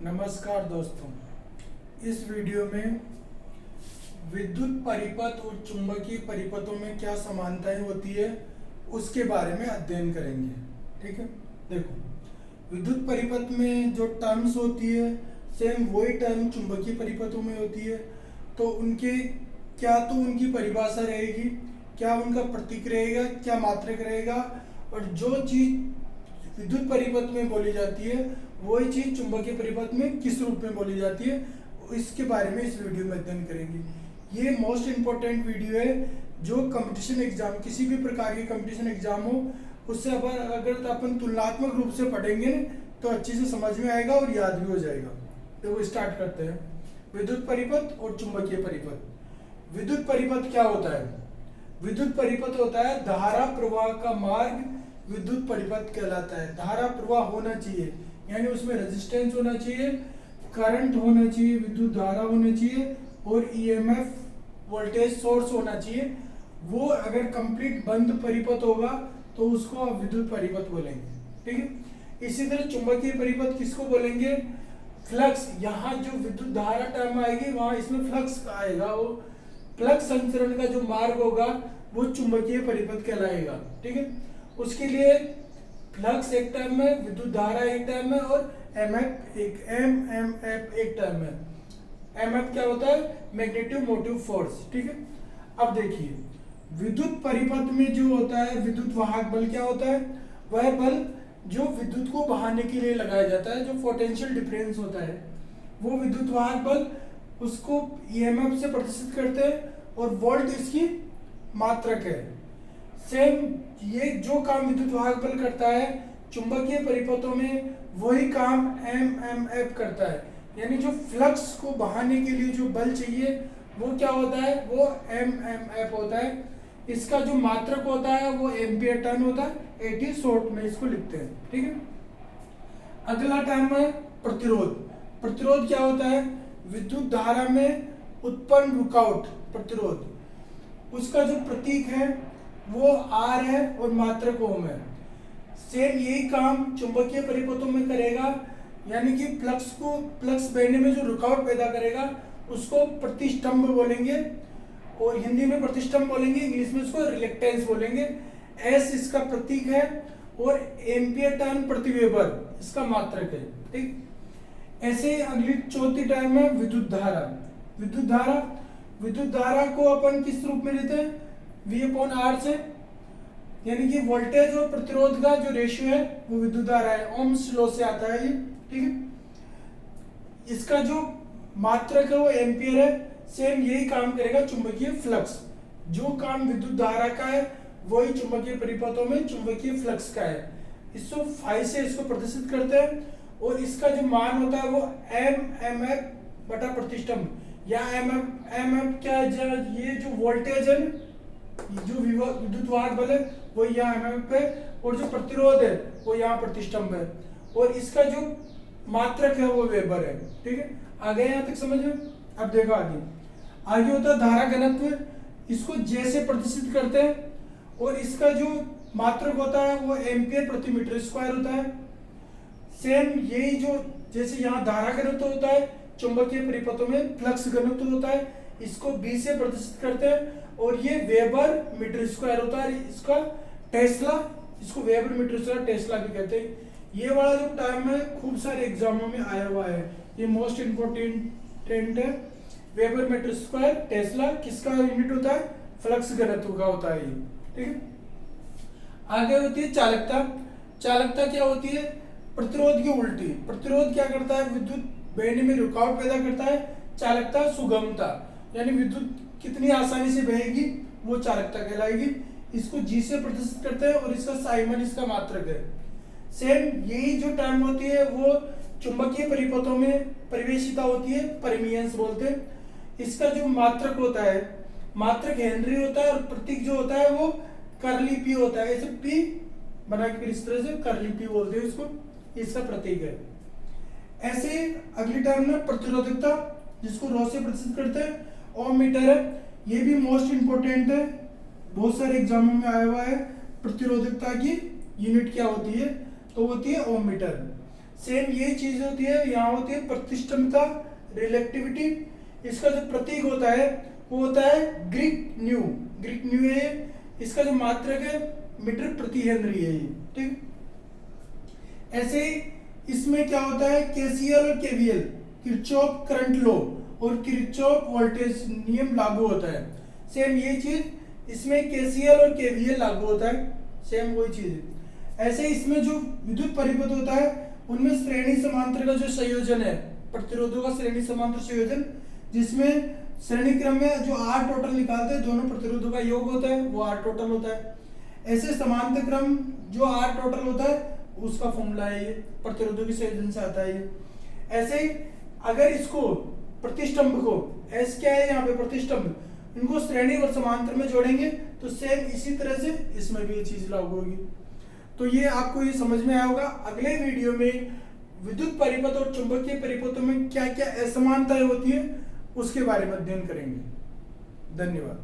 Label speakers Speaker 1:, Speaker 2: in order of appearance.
Speaker 1: नमस्कार दोस्तों, इस वीडियो में विद्युत परिपथ और चुंबकीय परिपथों में क्या समानताएं होती है उसके बारे में अध्ययन करेंगे। ठीक है, देखो विद्युत परिपथ में जो टर्म्स होती है सेम वही टर्म चुंबकीय परिपथों में होती है। तो उनके क्या तो उनकी परिभाषा रहेगी, क्या उनका प्रतीक रहेगा, क्या मात्रक रहेगा, और जो चीज विद्युत परिपथ में बोली जाती है वही चीज चुंबकीय परिपथ में किस रूप में बोली जाती है, इसके बारे में इस वीडियो में अध्ययन करेंगे। ये मोस्ट इंपॉर्टेंट वीडियो है जो कंपटीशन एग्जाम, किसी भी प्रकार के कंपटीशन एग्जाम हो, उससे अगर अपन तुलनात्मक रूप से पढ़ेंगे तो अच्छे से समझ में आएगा और याद भी हो जाएगा। तो वो स्टार्ट करते हैं। विद्युत परिपथ और चुंबकीय परिपथ। विद्युत परिपथ क्या होता है? विद्युत परिपथ होता है धारा प्रवाह का मार्ग, विद्युत परिपथ कहलाता है। धारा प्रवाह होना चाहिए, यानी उसमें रेजिस्टेंस होना चाहिए, करंट होना चाहिए, विद्युत धारा होना चाहिए और ईएमएफ वोल्टेज सोर्स होना चाहिए। वो अगर कंप्लीट बंद परिपथ होगा तो उसको आप विद्युत परिपथ बोलेंगे। ठीक है, इसी तरह चुंबकीय परिपथ किसको बोलेंगे? फ्लक्स। यहाँ जो विद्युत धारा टर्म आएगी वहां इसमें फ्लक्स आएगा, वो फ्लक्स संचरण का जो मार्ग होगा वो चुंबकीय परिपथ कहलाएगा। ठीक है, उसके लिए फ्लक्स एक टर्म है, विद्युत धारा एक टर्म है और एमएफ एक टर्म है। एमएफ क्या होता है? Magnetic motive force. ठीक है, अब देखिए विद्युत परिपथ में जो होता है विद्युत वाहक बल क्या होता है? वह बल जो विद्युत को बहाने के लिए लगाया जाता है, जो पोटेंशियल डिफरेंस होता है, वो विद्युत वाहक बल उसको ईएमएफ से प्रदर्शित करते हैं और वोल्ट इसकी मात्रक है। सेम ये जो काम विद्युत वाहक बल करता है चुंबकीय परिपथों में वही काम एमएमएफ करता है, यानी जो फ्लक्स को बहाने के लिए जो बल चाहिए वो क्या होता है? वो एमएमएफ होता है। इसका जो मात्रक होता है वो एम्पियर टर्न होता है, 80 शॉर्ट में इसको लिखते हैं। ठीक है, अगला टर्म है प्रतिरोध। प्रतिरोध क्या होता है? विद्युत धारा में उत्पन्न रुकावट प्रतिरोध, उसका जो प्रतीक है वो आर है और मात्रक ओम है। सेम यही काम चुंबकीय परिपथों में करेगा, यानी कि फ्लक्स बहने में जो रुकावट पैदा करेगा उसको प्रतिष्ठंभ बोलेंगे, और हिंदी में प्रतिष्ठंभ बोलेंगे, इंग्लिश में उसको रिलेक्टेंस बोलेंगे। एस इसका प्रतीक है और एम्पियर टर्न प्रति वेबर इसका मात्रक है। ठीक, ऐसे अगली चौथी टर्म है विद्युत धारा। विद्युत धारा को अपन किस रूप में लेते हैं? V/R से, यानी कि वोल्टेज और प्रतिरोध का जो रेशियो है वो विद्युत धारा है। ओम्स लॉ से आता है ये। ठीक है, इसका जो मात्रक है वो एम्पियर है। सेम यही काम करेगा चुंबकीय फ्लक्स। जो काम विद्युत धारा का है वही चुंबकीय परिपथों में चुंबकीय फ्लक्स का है। इसको फाई से इसको प्रदर्शित करते हैं और इसका जो मान होता है वो एमएमएफ बटा प्रतिष्ठंभ। या एमएफ क्या है? ये जो वोल्टेज है, जो विद्युत वाहक बल है वो यहाँ एमएफ है और जो प्रतिरोध है वो यहाँ प्रतिष्ठंभ है, और इसका जो मात्रक है वो वेबर है। ठीक है, आगे यहाँ तक समझ में? अब देखो आगे होता है धारा घनत्व, इसको जे से प्रदर्शित करते हैं और इसका जो मात्रक होता है वो एम्पियर प्रति मीटर स्क्वायर होता है। सेम यही जो जैसे यहाँ धारा घनत्व होता है चुंबकीय परिपथों में फ्लक्स घनत्व होता है, इसको बी से प्रदर्शित करते हैं और ये वेबर मीटर स्क्वायर होता है। इसका टेस्ला, इसको वेबर मीटर स्क्वायर टेस्ला भी कहते हैं। ये वाला जो टर्म है खूब सारे एग्जामों में आया हुआ है, ये मोस्ट इंपोर्टेंट है। वेबर मीटर स्क्वायर टेस्ला किसका यूनिट होता है? फ्लक्स घनत्व का होता है ये। ठीक है, आगे होती है चालकता। चालकता क्या होती है? प्रतिरोध की उल्टी। प्रतिरोध क्या करता है? विद्युत बहने में रुकावट पैदा करता है। चालकता सुगमता, यानी विद्युत कितनी आसानी से बहेगी वो चालकता कहलाएगी। इसको जी से प्रदर्शित करते हैं और इसका साइमन इसका मात्रक है। सेम यही जो टर्म होती है वो चुंबकीय परिपथों में परिवेशिता होती है, परमियंस बोलते हैं। इसका जो मात्रक होता है, मात्रक हेनरी होता है और प्रतीक जो होता है वो कर्ली पी होता है। ऐसे पी बना के इस तरह से कर्ली पी बोलते हैं इसको, इसका प्रतीक है। ऐसे अगली टर्म में प्रतिरोधकता, जिसको रो से प्रदर्शित करते हैं। ओम मीटर है, ये भी मोस्ट इंपोर्टेंट है, बहुत सारे एग्जामों में आया हुआ है। प्रतिरोधकता की यूनिट क्या होती है? तो होती है ओम मीटर। सेम ये चीज होती है, यहाँ होती है प्रतिष्ठितता, रिलेटिविटी। इसका जो प्रतीक होता है वो होता है ग्रीक न्यू। ग्रीक न्यू है ये। इसका जो मात्रक है मीटर प्रति हेनरी है ये, ठीक। ऐसे ही इसमें क्या होता है, केसीएल और केवीएल, किरचॉफ करंट लॉ और किरचॉफ वोल्टेज नियम लागू होता है। सेम ये चीज इसमें केसीएल और केवीएल लागू होता है, सेम वही चीज है। ऐसे इसमें जो विद्युत परिपथ होता है उनमें श्रेणी समांतर का जो संयोजन है, प्रतिरोधों का श्रेणी समांतर संयोजन, जिसमें श्रेणी क्रम में जो R टोटल निकालते हैं दोनों प्रतिरोधों का योग होता है, वो R टोटल होता है। ऐसे समांतर क्रम जो R टोटल होता है उसका फॉर्मूला है ये, प्रतिरोधों के संयोजन से आता है ये। ऐसे ही अगर इसको प्रतिष्ठंभ को, S क्या है यहाँ पे प्रतिष्ठंभ, इनको श्रेणी और समांतर में जोड़ेंगे तो सेम इसी तरह से इसमें भी ये चीज लागू होगी। तो ये आपको ये समझ में आया होगा। अगले वीडियो में विद्युत परिपथ और चुंबकीय परिपथों में क्या क्या असमानताएं होती है उसके बारे में अध्ययन करेंगे। धन्यवाद।